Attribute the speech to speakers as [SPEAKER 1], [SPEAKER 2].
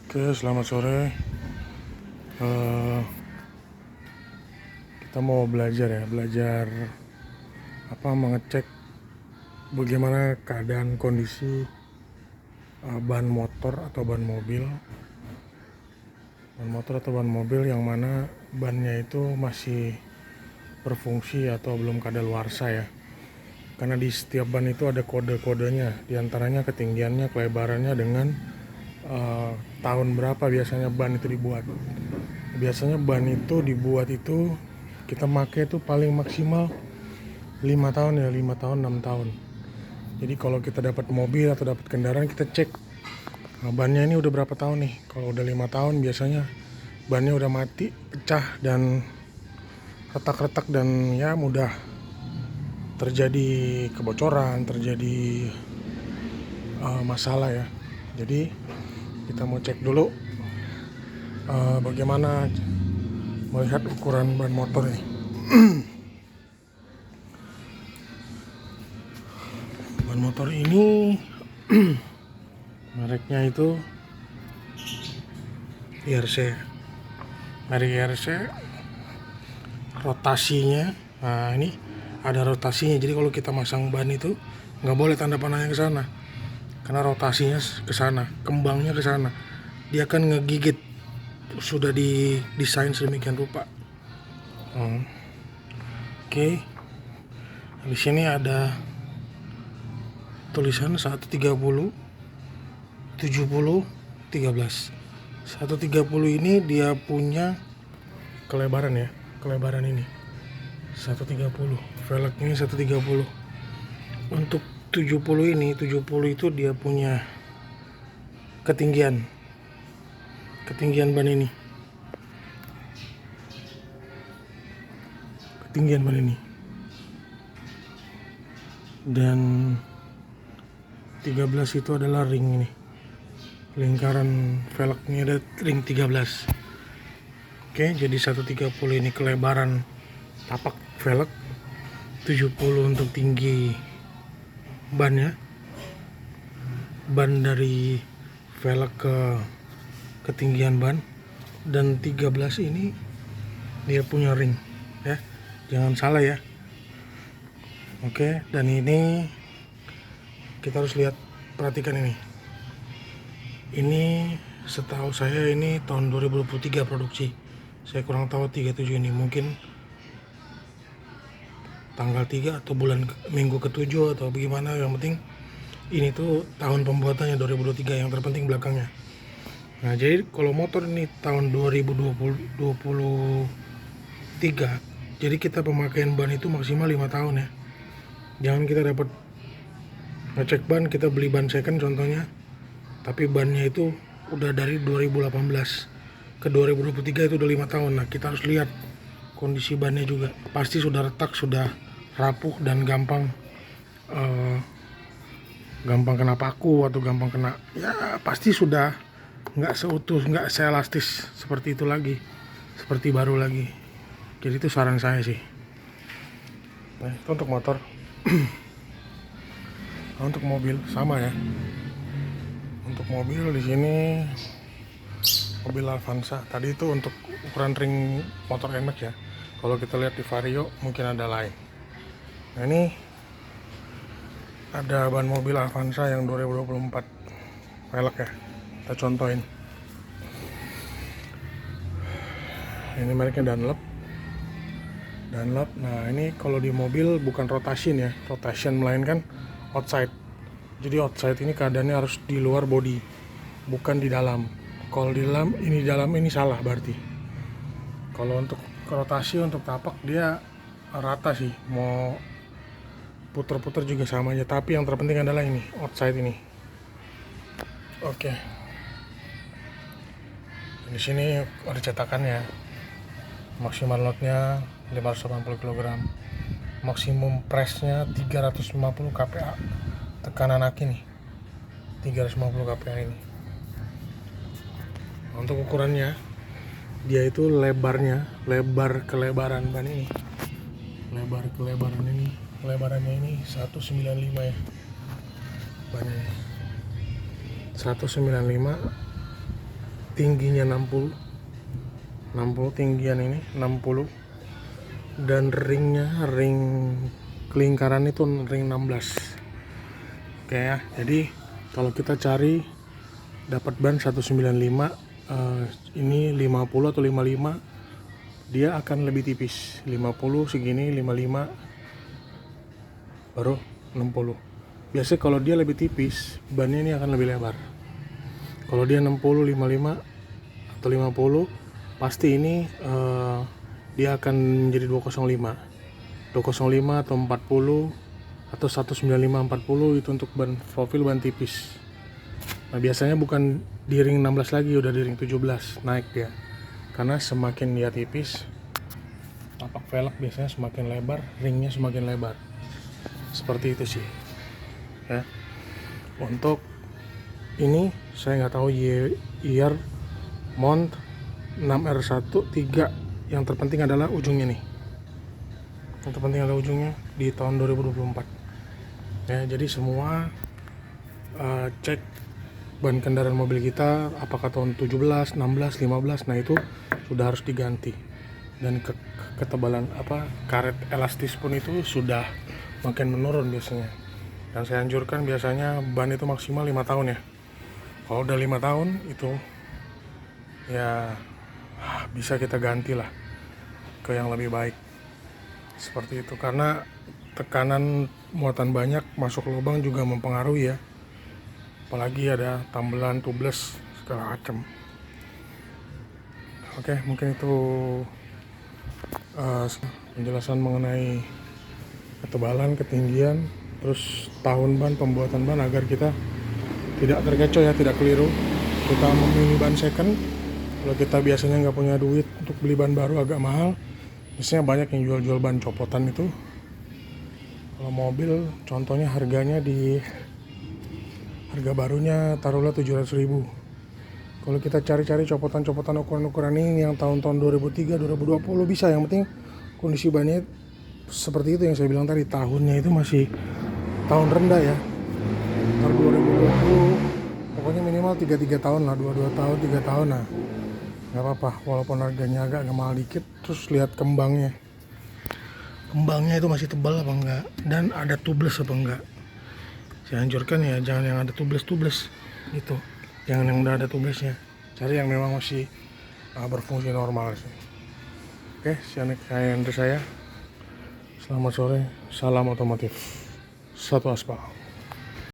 [SPEAKER 1] Oke, selamat sore. Eh, kita mau belajar mengecek bagaimana keadaan kondisi ban motor atau ban mobil yang mana bannya itu masih berfungsi atau belum kadaluarsa ya. Karena di setiap ban itu ada kode-kodenya, diantaranya ketinggiannya, kelebarannya dengan tahun berapa biasanya ban itu dibuat. Biasanya ban itu dibuat itu kita pakai itu paling maksimal 5 tahun ya, 5 tahun 6 tahun. Jadi kalau kita dapat mobil atau dapat kendaraan, kita cek bannya ini udah berapa tahun nih. Kalau udah 5 tahun biasanya bannya udah mati, pecah dan retak-retak dan ya mudah terjadi kebocoran, terjadi masalah ya. Jadi kita mau cek dulu bagaimana melihat ukuran ban motor ini. Ban motor ini mereknya itu IRC. Merek IRC, rotasinya, nah ini ada rotasinya. Jadi kalau kita masang ban itu nggak boleh tanda panahnya ke sana, karena rotasinya ke sana, kembangnya ke sana. Dia akan ngegigit. Sudah didesain sedemikian rupa. Oke. Di sini ada tulisan 130 70 13. 130 ini dia punya kelebaran ya, kelebaran ini 130, velg ini 130. Untuk 70 ini, 70 itu dia punya ketinggian ban ini. Ketinggian ban ini. Dan 13 itu adalah ring ini. Lingkaran velgnya ada ring 13. Oke, jadi 130 ini kelebaran tapak velg, 70 untuk tinggi bannya. Ban dari velg ke ketinggian ban, dan 13 ini dia punya ring ya, jangan salah ya. Oke, dan ini kita harus lihat, perhatikan ini setahu saya ini tahun 2023 produksi. Saya kurang tahu 37 ini, mungkin tanggal 3 atau minggu ke-7 atau bagaimana. Yang penting ini tuh tahun pembuatannya 2023, yang terpenting belakangnya. Nah, jadi kalau motor ini tahun 2023, jadi kita pemakaian ban itu maksimal 5 tahun ya. Jangan kita dapat ngecek ban, kita beli ban second contohnya, tapi bannya itu udah dari 2018 ke 2023, itu udah 5 tahun. Nah, kita harus lihat kondisi bannya juga. Pasti sudah retak, sudah rapuh, dan gampang kena paku atau gampang kena, ya pasti sudah nggak seutuh, nggak seelastis seperti itu lagi, seperti baru lagi. Jadi itu saran saya sih. Nah, itu untuk motor. Nah, untuk mobil sama ya. Untuk mobil di sini mobil Avanza. Tadi itu untuk ukuran ring motor NMAX ya. Kalau kita lihat di Vario mungkin ada lain. Nah, ini ada ban mobil Avanza yang 2024 velg ya. Kita contohin. Ini mereknya Dunlop. Nah, ini kalau di mobil bukan rotation ya, melainkan outside. Jadi outside ini keadaannya harus di luar body, bukan di dalam. Kalau di dalam ini salah berarti. Kalau untuk rotasi, untuk tapak dia rata sih, mau puter-puter juga sama aja. Tapi yang terpenting adalah ini outside ini. Oke. Di sini ada cetakannya. Maksimal loadnya 580 kg. Maksimum pressnya 350 kPa. Tekanan aki nih 350 kPa ini. Untuk ukurannya, dia itu lebar kelebaran ban ini. Kelebarannya ini 195 ya. Bannya 195 tingginya 60 tinggian ini 60, dan ring kelingkaran itu ring 16. Oke ya, jadi kalau kita cari dapat ban 195, ini 50 atau 55, dia akan lebih tipis. 50 segini, 55 baru 60. Biasanya kalau dia lebih tipis, bannya ini akan lebih lebar. Kalau dia 60, 55 atau 50, pasti ini dia akan menjadi 205 atau 40 atau 195 40, itu untuk ban profil ban tipis. Nah, biasanya bukan di ring 16 lagi, udah di ring 17 naik dia. Karena semakin dia tipis, tapak velg biasanya semakin lebar, ringnya semakin lebar. Seperti itu sih. Ya. Untuk ini saya nggak tahu year mount 6R1 3. Yang terpenting adalah ujungnya nih. Yang terpenting adalah ujungnya di tahun 2024. Ya, jadi semua cek ban kendaraan mobil kita apakah tahun 17, 16, 15, nah itu sudah harus diganti. Dan ketebalan karet elastis pun itu sudah makin menurun biasanya. Dan saya anjurkan biasanya ban itu maksimal 5 tahun ya. Kalau udah 5 tahun itu ya bisa kita ganti lah ke yang lebih baik. Seperti itu, karena tekanan muatan banyak masuk lubang juga mempengaruhi ya. Apalagi ada tambelan, tubeless, segala macam. Oke, mungkin itu penjelasan mengenai ketebalan, ketinggian, terus tahun ban, pembuatan ban, agar kita tidak terkecoh ya, tidak keliru. Kita memilih ban second. Kalau kita biasanya nggak punya duit untuk beli ban baru, agak mahal, biasanya banyak yang jual-jual ban copotan itu. Kalau mobil contohnya harganya harga barunya taruhlah 700.000. Kalau kita cari-cari copotan-copotan ukuran-ukuran ini yang tahun-tahun 2003, 2020 bisa. Yang penting kondisi bannya seperti itu yang saya bilang tadi, tahunnya itu masih tahun rendah ya, tahun 2020, pokoknya minimal 3 tahun lah, 2 tahun, 3 tahun. Nah, nggak apa-apa walaupun harganya agak mahal dikit. Terus lihat kembangnya itu masih tebal apa enggak, dan ada tubeless apa enggak. Saya anjurkan ya jangan yang ada tubeless gitu, jangan yang udah ada tubelessnya, cari yang memang masih berfungsi normal sih. Oke, sekian dari saya. Selamat sore, salam otomotif, satu aspal.